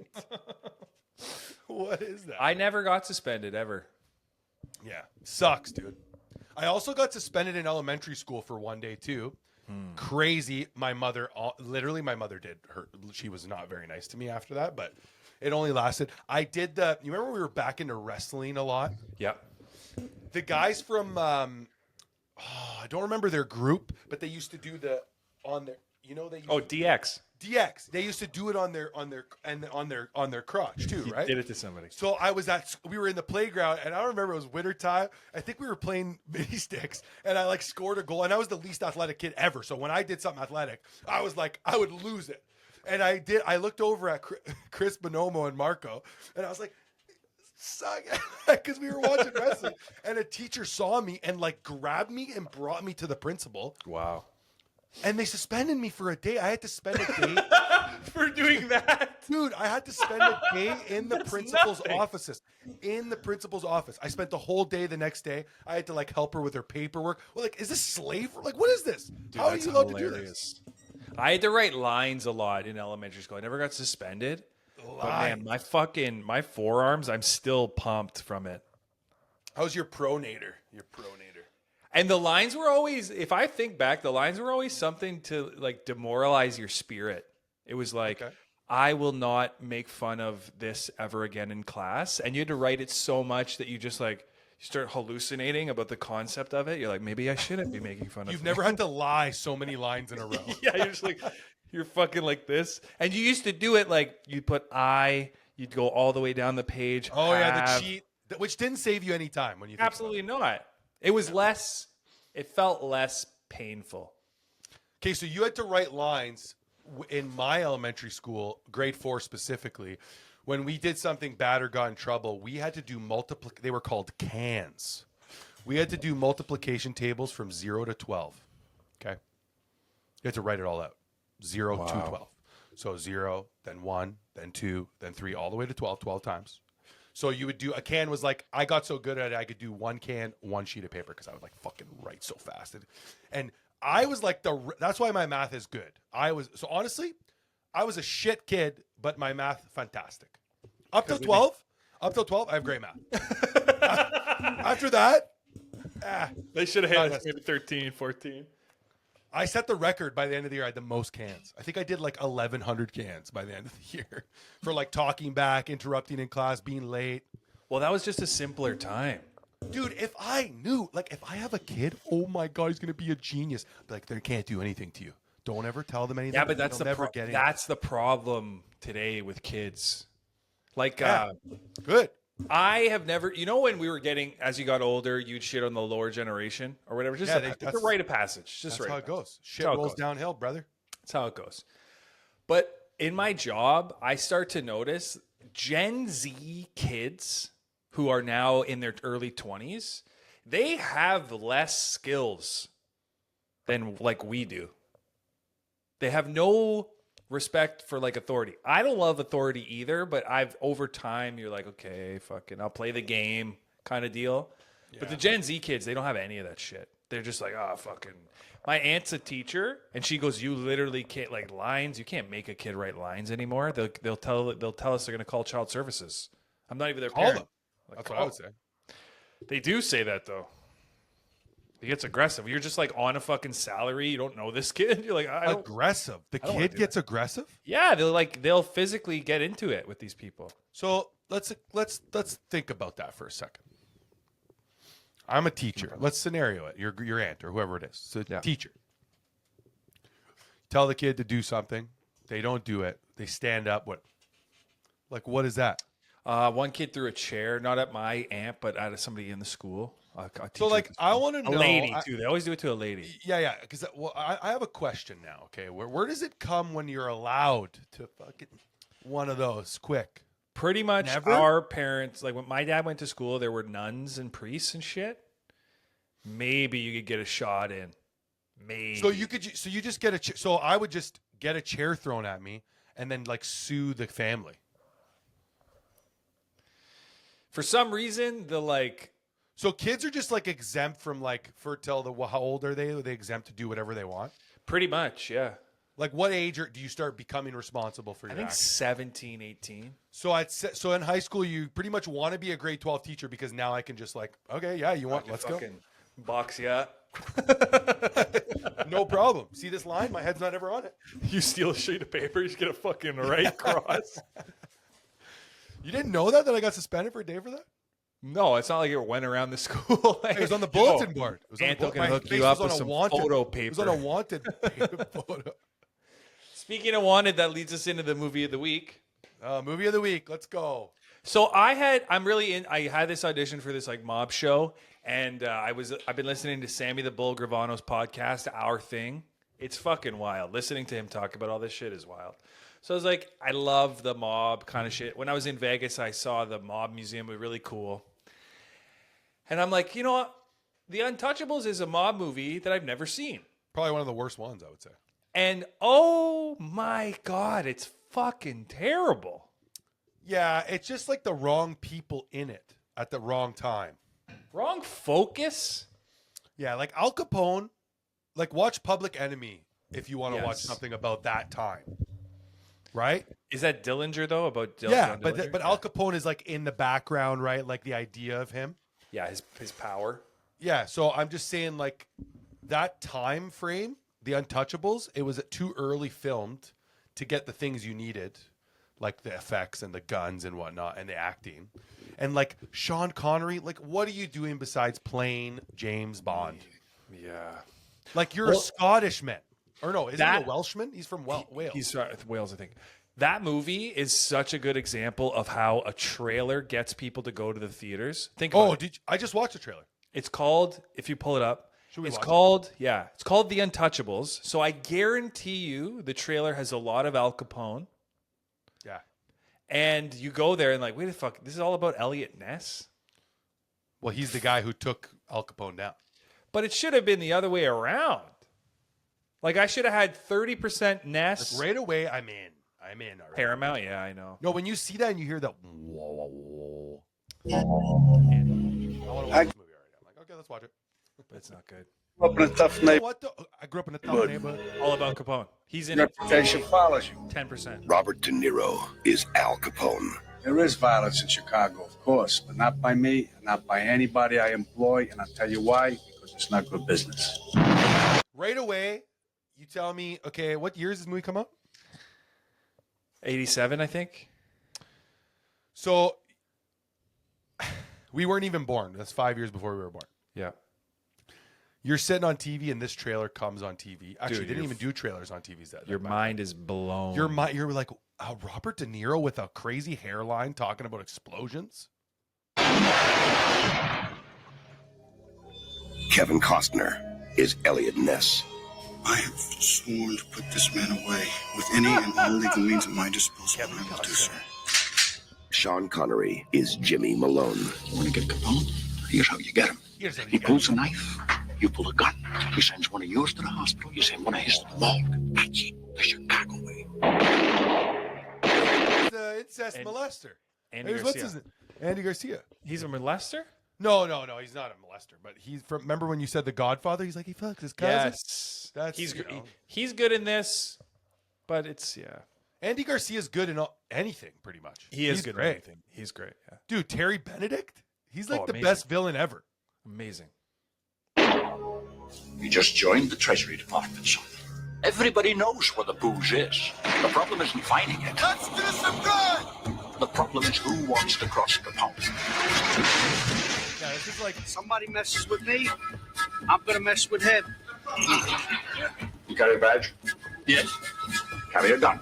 What is that? I never got suspended ever. Yeah, sucks, dude. I also got suspended in elementary school for one day too. Crazy. My mother, literally, my mother did her. She was not very nice to me after that, but it only lasted. I did the. You remember we were back into wrestling a lot. Yep. The guys from, I don't remember their group, but they used to do the on their. You know they. DX. DX. They used to do it on their crotch too, right? Did it to somebody. So we were in the playground, and I don't remember, it was winter time. I think we were playing mini sticks, and I like scored a goal, and I was the least athletic kid ever. So when I did something athletic, I was like, I would lose it. And I looked over at Chris Bonomo and Marco, and I was like, suck, because we were watching wrestling, and a teacher saw me and like grabbed me and brought me to the principal. Wow. And they suspended me for a day. I had to spend a day for doing that. Dude, I had to spend a day in the principal's offices. In the principal's office. I spent the whole day the next day. I had to like help her with her paperwork. Well, like, is this slavery? Like, what is this? Dude, how are you allowed to do this? I had to write lines a lot in elementary school. I never got suspended. But man, my forearms, I'm still pumped from it. How's your pronator? And the lines were always, if I think back, the lines were always something to like demoralize your spirit. It was like, I will not make fun of this ever again in class. And you had to write it so much that you just like, you start hallucinating about the concept of it. You're like, maybe I shouldn't be making fun of it. You've never had to lie so many lines in a row. Yeah, you're just like, you're fucking like this. And you used to do it like, you'd put you'd go all the way down the page. Oh, yeah, the cheat, which didn't save you any time when you think Absolutely not. It was it felt less painful. Okay, so you had to write lines in my elementary school, grade 4 specifically. When we did something bad or got in trouble, we had to do they were called cans. We had to do multiplication tables from 0 to 12. Okay? You had to write it all out. 0 to 12. So 0, then 1, then 2, then 3, all the way to 12 times. So you would do, a can was like, I got so good at it, I could do 1 can, 1 sheet of paper, because I would like fucking write so fast. And I was like, that's why my math is good. So honestly, I was a shit kid, but my math, fantastic. Up till 12, I have great math. After that, they should have had maybe 13, 14. I set the record by the end of the year. I had the most cans. I think I did like 1,100 cans by the end of the year for like talking back, interrupting in class, being late. Well, that was just a simpler time. Dude, if I knew, like if I have a kid, oh my God, he's going to be a genius. Like they can't do anything to you. Don't ever tell them anything. Yeah, but that's the problem today with kids. Like, good. I have never, when we were as you got older, you'd shit on the lower generation or whatever. Just a rite of passage. That's how it goes. Shit rolls downhill, brother. That's how it goes. But in my job, I start to notice Gen Z kids who are now in their early 20s, they have less skills than like we do. They have no respect for like authority. I don't love authority either, but over time you're like, okay, fucking I'll play the game kind of deal. Yeah. But the Gen Z kids, they don't have any of that shit. They're just like, oh, fucking. My aunt's a teacher, and she goes, you literally can't, like, lines. You can't make a kid write lines anymore. They'll tell us they're going to call child services. I'm not even their parent. Call them. Like, that's what I would say. They do say that, though. It gets aggressive. You're just like on a fucking salary. You don't know this kid. You're like, aggressive. The kid gets aggressive? Yeah, they'll physically get into it with these people. So let's think about that for a second. I'm a teacher. Let's scenario it. Your aunt or whoever it is. So teacher. Tell the kid to do something. They don't do it. They stand up. What is that? One kid threw a chair, not at my aunt, but at somebody in the school. So, like, I want to know. A lady, too. They always do it to a lady. Yeah. Because I have a question now, okay? Where does it come when you're allowed to fucking one of those quick? Pretty much Never? Our parents, like when my dad went to school, there were nuns and priests and shit. Maybe you could get a shot in. Maybe. So you just get a so I would just get a chair thrown at me and then like sue the family. For some reason, So kids are just like exempt from how old are they? Are they exempt to do whatever they want? Pretty much, yeah. Like what age do you start becoming responsible for your actions? 17, 18. So in high school, you pretty much want to be a grade 12 teacher because now I can just okay, yeah, let's go. Box you up. No problem. See this line? My head's not ever on it. You steal a sheet of paper, you just get a fucking right cross. You didn't know that I got suspended for a day for that? No, it's not like it went around the school. It was on the bulletin board. It was on Anthony can hook you up with some photo paper. It was on a wanted photo. Speaking of wanted, that leads us into the movie of the week. Movie of the week. Let's go. So I had this audition for this like mob show, and I've been listening to Sammy the Bull Gravano's podcast, Our Thing. It's fucking wild. Listening to him talk about all this shit is wild. So I was like, I love the mob kind of shit. When I was in Vegas, I saw the mob museum. It was really cool. And I'm like, you know what? The Untouchables is a mob movie that I've never seen. Probably one of the worst ones, I would say. And oh my God, it's fucking terrible. Yeah, it's just like the wrong people in it at the wrong time. Wrong focus? Yeah, like Al Capone. Like watch Public Enemy if you want to watch Yes. something about that time. Right? Is that Dillinger though? Yeah, John but Dillinger? Al Capone is like in the background, right? Like the idea of him. Yeah, his power. Yeah, so I'm just saying like that time frame, The Untouchables, it was too early filmed to get the things you needed, like the effects and the guns and whatnot and the acting. And like Sean Connery, like what are you doing besides playing James Bond? Yeah. Like you're a Scottish man. Or no, is he a Welshman? He's from Wales. He's Wales, I think. That movie is such a good example of how a trailer gets people to go to the theaters. Think about it. I just watched the trailer. It's called, if you pull it up, it's watch called The Untouchables. So I guarantee you the trailer has a lot of Al Capone. Yeah. And you go there and like, wait the fuck, this is all about Elliot Ness? Well, he's the guy who took Al Capone down. But it should have been the other way around. Like I should have had 30% Ness. Like right away, I'm in. Already. Paramount, yeah, I know. No, when you see that and you hear that, whoa. I want to watch this movie already. I'm like, okay, let's watch it. But it's not good. Up in a tough neighborhood. I grew up in a tough neighborhood. All about Capone. He's in it. Reputation follows you. 10%. Robert De Niro is Al Capone. There is violence in Chicago, of course, but not by me, not by anybody I employ, and I'll tell you why, because it's not good business. Right away, you tell me, okay, what year does this movie come out? 87, I think. So we weren't even born. That's 5 years before we were born. Yeah. You're sitting on TV and this trailer comes on TV. Actually, Dude, they didn't even do trailers on TVs that. Your mind is blown. You're like Robert De Niro with a crazy hairline talking about explosions. Kevin Costner is Elliot Ness. I have sworn to put this man away with any and all legal means at my disposal, and I will do so. Sean Connery is Jimmy Malone. You want to get Capone? Here's how you get him. He pulls a knife. You pull a gun. He sends one of yours to the hospital. You send one of his to the morgue. That's it. The Chicago way. He's the incest molester. Andy What's his name? Andy Garcia. He's a molester? No, he's not a molester. But he's from. Remember when you said The Godfather? He's like he fucks his cousin. Yes. That's he's good in this, but it's Andy Garcia's good in anything, pretty much. He's good great. in anything. He's great. Yeah. Dude, Terry Benedict. He's like the amazing. best villain ever. Amazing. You just joined the Treasury Department, son. Everybody knows where the booze is. The problem isn't finding it. Let's do some good! The problem is who wants to cross the pond. Yeah, this is like Somebody messes with me, I'm gonna mess with him. You got a badge? Yes. carry a gun.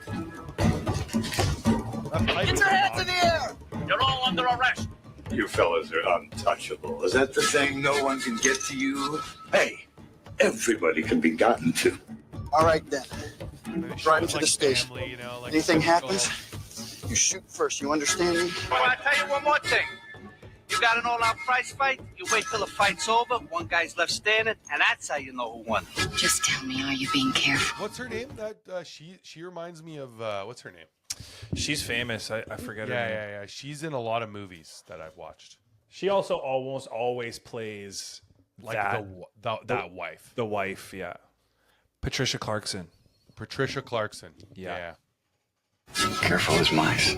Get your hands in the air! You're all under arrest. You fellas are untouchable. Is that the thing? No one can get to you? Hey, everybody can be gotten to. All right, then. Drive to Like the station. family, you know, like Anything typical- happens, you shoot first. You understand me? Well, I'll tell you one more thing. You got an all-out prize fight, you wait till the fight's over, one guy's left standing, and that's how you know who won. Just tell me, are you being careful? What's her name? That she reminds me of what's her name? She's famous. I forget her Yeah, name. yeah, yeah. She's in a lot of movies that I've watched. She also almost always plays Like that wife, the wife, yeah. Patricia Clarkson. Patricia Clarkson. Yeah. Careful as mice.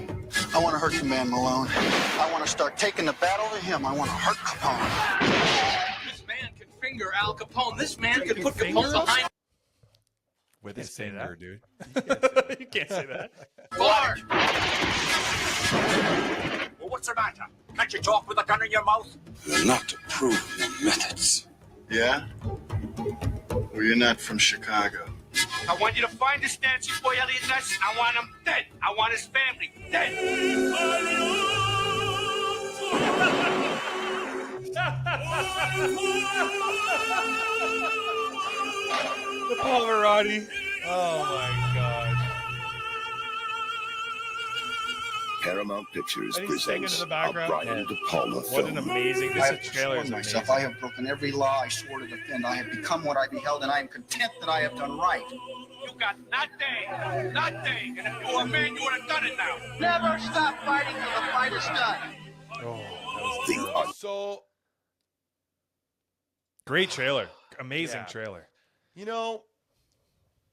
I want to hurt the man, Malone. I want to start taking the battle to him. I want to hurt Capone. This man can finger Al Capone. This man can put finger Capone him? behind With His finger, dude. You can't say that. bar. Well, what's the matter? Can't you talk with a gun in your mouth? You're not approving your methods. Yeah? Well, you're not from Chicago. I want you to find this Nancy boy Elliot Ness. I want him dead. I want his family dead. The Pavarotti. Oh my god. Paramount Pictures And he's singing presents in the a background. Brian De Palma What an film. amazing. I This have trailer is transformed amazing. myself. I have broken every law I swore to defend. I have become what I beheld, and I am content that I have done right. You got nothing. Nothing. And if you were a man, you would have done it now. Never stop fighting till the fight is done. The So, Great trailer. Amazing Yeah. trailer. you know,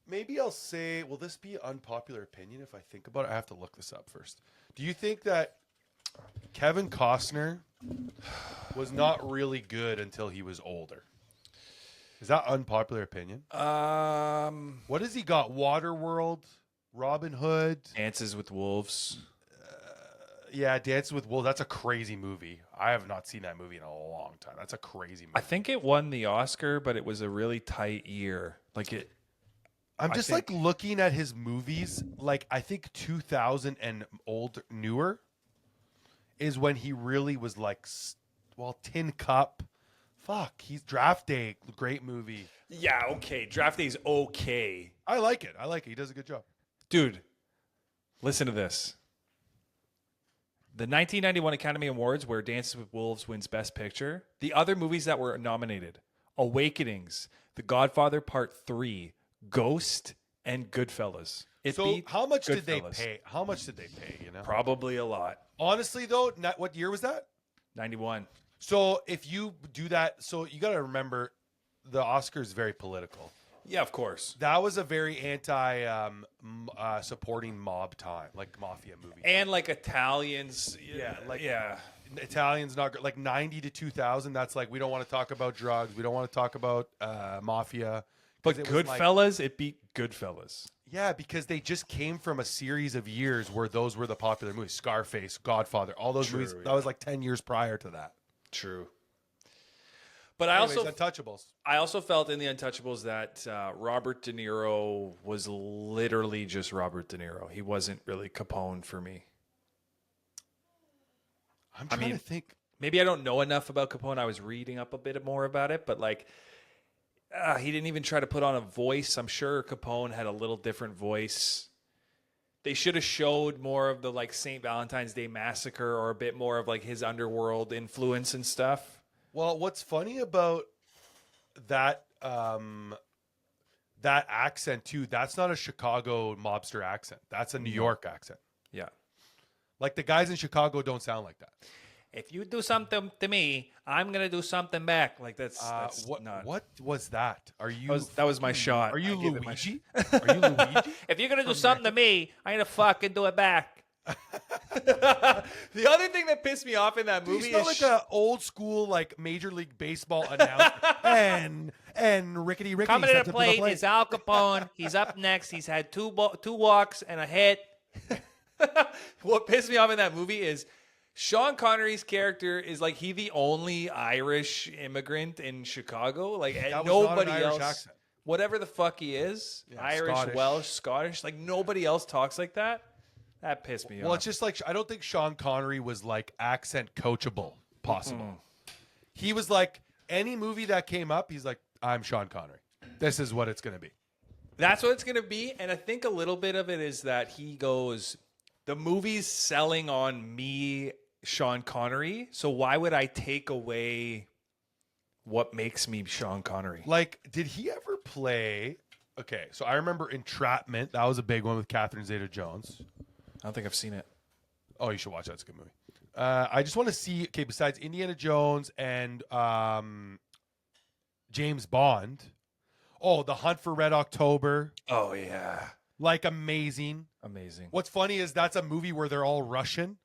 maybe I'll say, will this be unpopular opinion if I think about it? I have to look this up first. Do you think that Kevin Costner was not really good until he was older? Is that unpopular opinion? What has he got? Waterworld, Robin Hood. Dances with Wolves. Yeah, Dances with Wolves. That's a crazy movie. I have not seen that movie in a long time. That's a crazy movie. I think it won the Oscar, but it was a really tight year. Like it. I'm just like looking at his movies. Like I think 2000 and newer is when he really was like, well, Tin Cup. Fuck, he's Draft Day. Great movie. Yeah. Okay. Draft Day's okay, I like it. I like it. He does a good job. dude. Listen to this. The 1991 Academy Awards, where Dances with Wolves wins Best Picture. The other movies that were nominated: Awakenings, The Godfather Part 3, Ghost, and Goodfellas. It So beat how much did they Goodfellas. pay? How much did they pay? You know, Probably a lot. honestly though, what year was that? 91. So if you do that, so you got to remember, the Oscar is very political. Yeah, of course. That was a very anti supporting mob time, like mafia movie. And like Italians. Yeah, like- yeah. Italians not good. Like 90 to 2000. That's like we don't want to talk about drugs. We don't want to talk about mafia. But 'Cause it was like- Goodfellas, it beat Goodfellas. yeah, because they just came from a series of years where those were the popular movies. Scarface, Godfather, all those True, movies. yeah. That was like 10 years prior to that. True. But Anyways, I Untouchables. felt in the Untouchables that Robert De Niro was literally just Robert De Niro. He wasn't really Capone for me. I'm trying to think. Maybe I don't know enough about Capone. I was reading up a bit more about it, but like he didn't even try to put on a voice. I'm sure Capone had a little different voice. They should have showed more of the like St. Valentine's Day Massacre or a bit more of like his underworld influence and stuff. Well, what's funny about that that accent too? That's not a Chicago mobster accent. That's a New York accent. Yeah. Like the guys in Chicago don't sound like that. If you do something to me, I'm gonna do something back. Like that's What not. what was that? Are you That was my shot. Are you I gave it my Luigi? Are you Luigi? If you're gonna do something to me, I'm gonna fucking do it back. The other thing that pissed me off in that movie He's not is like an old school like Major League Baseball announcer. and Rickety coming to the plate is Al Capone. He's up next. He's had two walks and a hit. What pissed me off in that movie is Sean Connery's character is like he the only Irish immigrant in Chicago. Like That was nobody not an Irish else. accent. whatever the fuck he is, Irish, Scottish. Welsh, Scottish, like nobody else talks like that. That pissed me off. Well, it's just like I don't think Sean Connery was like accent coachable possible. He was like any movie that came up, he's like, I'm Sean Connery. This is what it's going to be. That's what it's going to be. And I think a little bit of it is that he goes, the movie's selling on me, Sean Connery. So why would I take away what makes me Sean Connery? Like, did he ever play? Okay, so I remember Entrapment. That was a big one with Catherine Zeta-Jones. I don't think I've seen it. Oh, you should watch that. It's a good movie. I just want to see, okay, besides Indiana Jones and James Bond. Oh, The Hunt for Red October. Oh, yeah. Like, amazing. Amazing. What's funny is that's a movie where they're all Russian,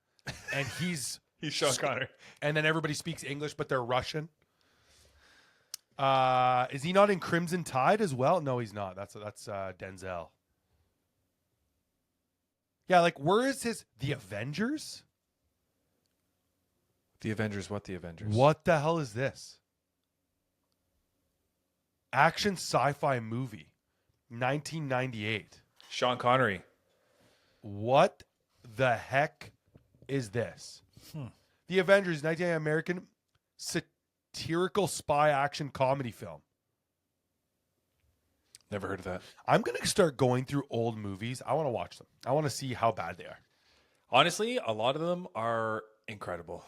and he's Sean Connery. And then everybody speaks English, but they're Russian. Is he not in Crimson Tide as well? No, he's not. That's Denzel. Yeah, like where is his The Avengers? The Avengers, what the Avengers? What the hell is this? Action sci-fi movie, 1998. Sean Connery. What the heck is this? The Avengers, 1998 American satirical spy action comedy film. Never heard of that. I'm going to start going through old movies. I want to watch them. I want to see how bad they are. Honestly, a lot of them are incredible.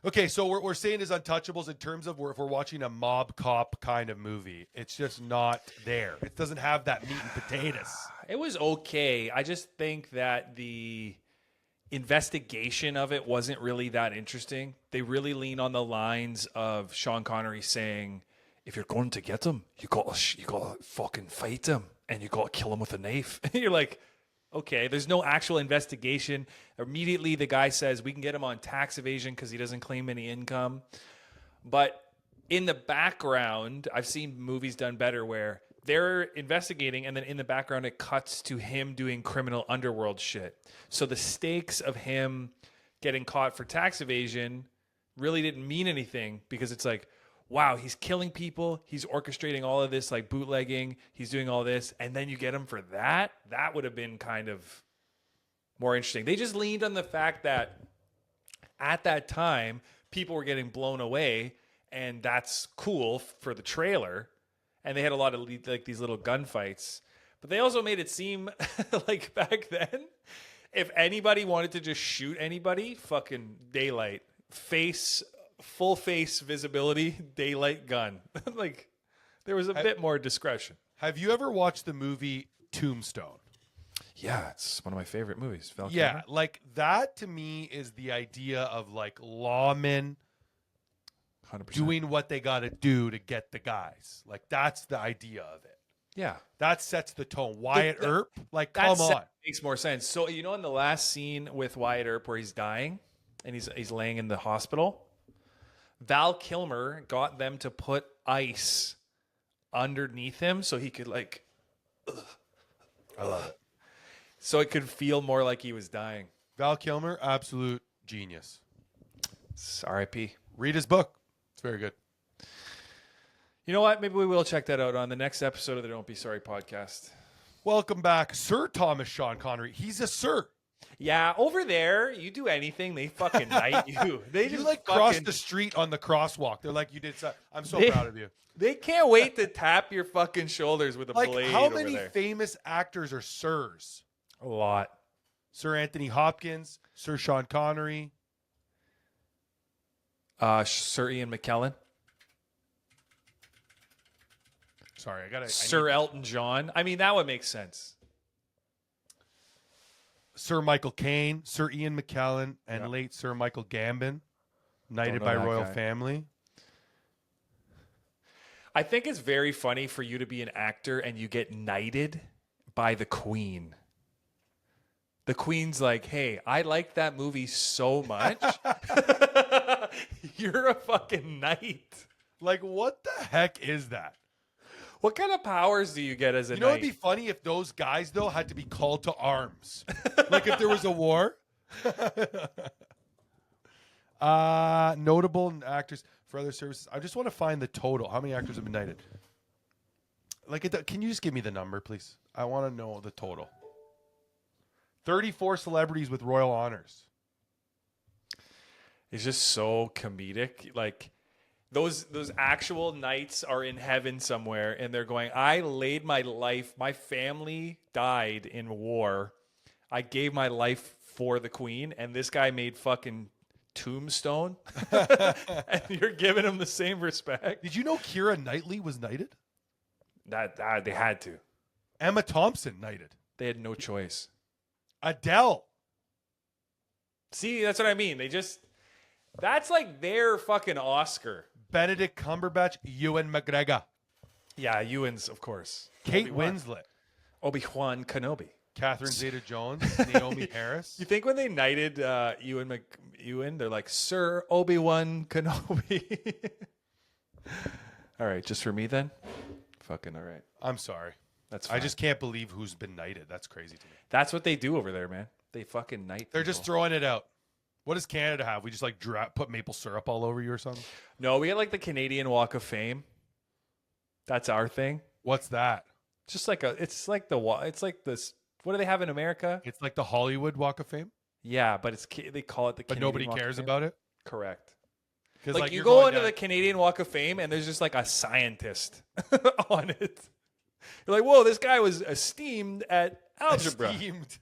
Okay, so we're saying is Untouchables in terms of if we're watching a mob cop kind of movie. It's just not there. It doesn't have that meat and potatoes. It was okay. I just think that the investigation of it wasn't really that interesting. They really lean on the lines of Sean Connery saying, if you're going to get him, you gotta fucking fight him and you gotta kill him with a knife. You're like, okay, there's no actual investigation. Immediately the guy says we can get him on tax evasion because he doesn't claim any income. But in the background, I've seen movies done better where they're investigating and then in the background it cuts to him doing criminal underworld shit. So the stakes of him getting caught for tax evasion really didn't mean anything because it's like, wow, he's killing people. He's orchestrating all of this, like bootlegging. He's doing all this. And then you get him for that. That would have been kind of more interesting. They just leaned on the fact that at that time, people were getting blown away. And that's cool for the trailer. And they had a lot of like these little gunfights. But they also made it seem like back then, if anybody wanted to just shoot anybody, fucking daylight. Full face visibility, daylight gun. Like there was a bit more discretion. Have you ever watched the movie Tombstone? Yeah, it's one of my favorite movies. Val Yeah, Kilmer. like that to me is the idea of like lawmen 100%. doing what they got to do to get the guys. Like that's the idea of it. Yeah. That sets the tone. Wyatt Earp, like That come on. makes more sense. So you know in the last scene with Wyatt Earp where he's dying and he's laying in the hospital, Val Kilmer got them to put ice underneath him so he could like I love it. So it could feel more like he was dying. Val Kilmer, absolute genius. It's R.I.P. Read his book. It's very good. You know what? Maybe we will check that out on the next episode of the Don't Be Sorry podcast. Welcome back, Sir Thomas Sean Connery. He's a sir. Yeah, over there, you do anything, they fucking knight you. They You just like cross the street on the crosswalk. They're like, you did so. I'm so proud of you. They can't wait to tap your fucking shoulders with a Like, blade how over many there. famous actors are sirs? A lot. Sir Anthony Hopkins, Sir Sean Connery. Sir Ian McKellen. Sorry, I gotta. Sir Elton John. I mean, that would make sense. Sir Michael Caine, Sir Ian McKellen, and late Sir Michael Gambon, knighted by royal family. I think it's very funny for you to be an actor and you get knighted by the Queen. The Queen's like, hey, I like that movie so much. You're a fucking knight. Like, what the heck is that? What kind of powers do you get as a You know, knight? it'd be funny if those guys, though, had to be called to arms. Like if there was a war. Notable actors for other services. I just want to find the total. How many actors have been knighted? Like, can you just give me the number, please? I want to know the total. 34 celebrities with royal honors. It's just so comedic. Like those actual knights are in heaven somewhere, and they're going, I laid my life. My family died in war. I gave my life for the queen, and this guy made fucking tombstone. And you're giving him the same respect. Did you know Keira Knightley was knighted? That they had to. Emma Thompson knighted. They had no choice. Adele. See, that's what I mean. That's like their fucking Oscar. Benedict Cumberbatch, Ewan McGregor. Yeah, Ewan's, of course. Kate Winslet. Obi-Wan Kenobi. Catherine Zeta-Jones, Naomi Harris. You think when they knighted Ewan, they're like, Sir Obi-Wan Kenobi. All right, just for me then? Fucking all right. I'm sorry. That's fine. I just can't believe who's been knighted. That's crazy to me. That's what they do over there, man. They fucking knight They're people. just throwing it out. What does Canada have? We just like put maple syrup all over you or something? No, we got like the Canadian Walk of Fame. That's our thing. What's that? Just like it's like this. What do they have in America? It's like the Hollywood Walk of Fame? Yeah, but they call it the But Canadian nobody Walk of cares Fame. about it? Correct. Like you go into the Canadian Walk of Fame and there's just like a scientist on it. You're like, whoa, this guy was esteemed at algebra. Esteemed.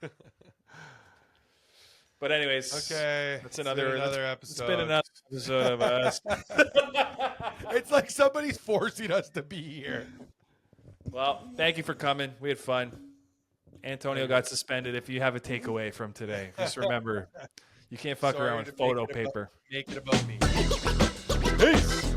But anyways, okay, that's another episode. It's been another episode of us. It's like somebody's forcing us to be here. Well, thank you for coming. We had fun. Antonio got suspended. If you have a takeaway from today, just remember, you can't fuck around with photo paper. Make it about me. Peace.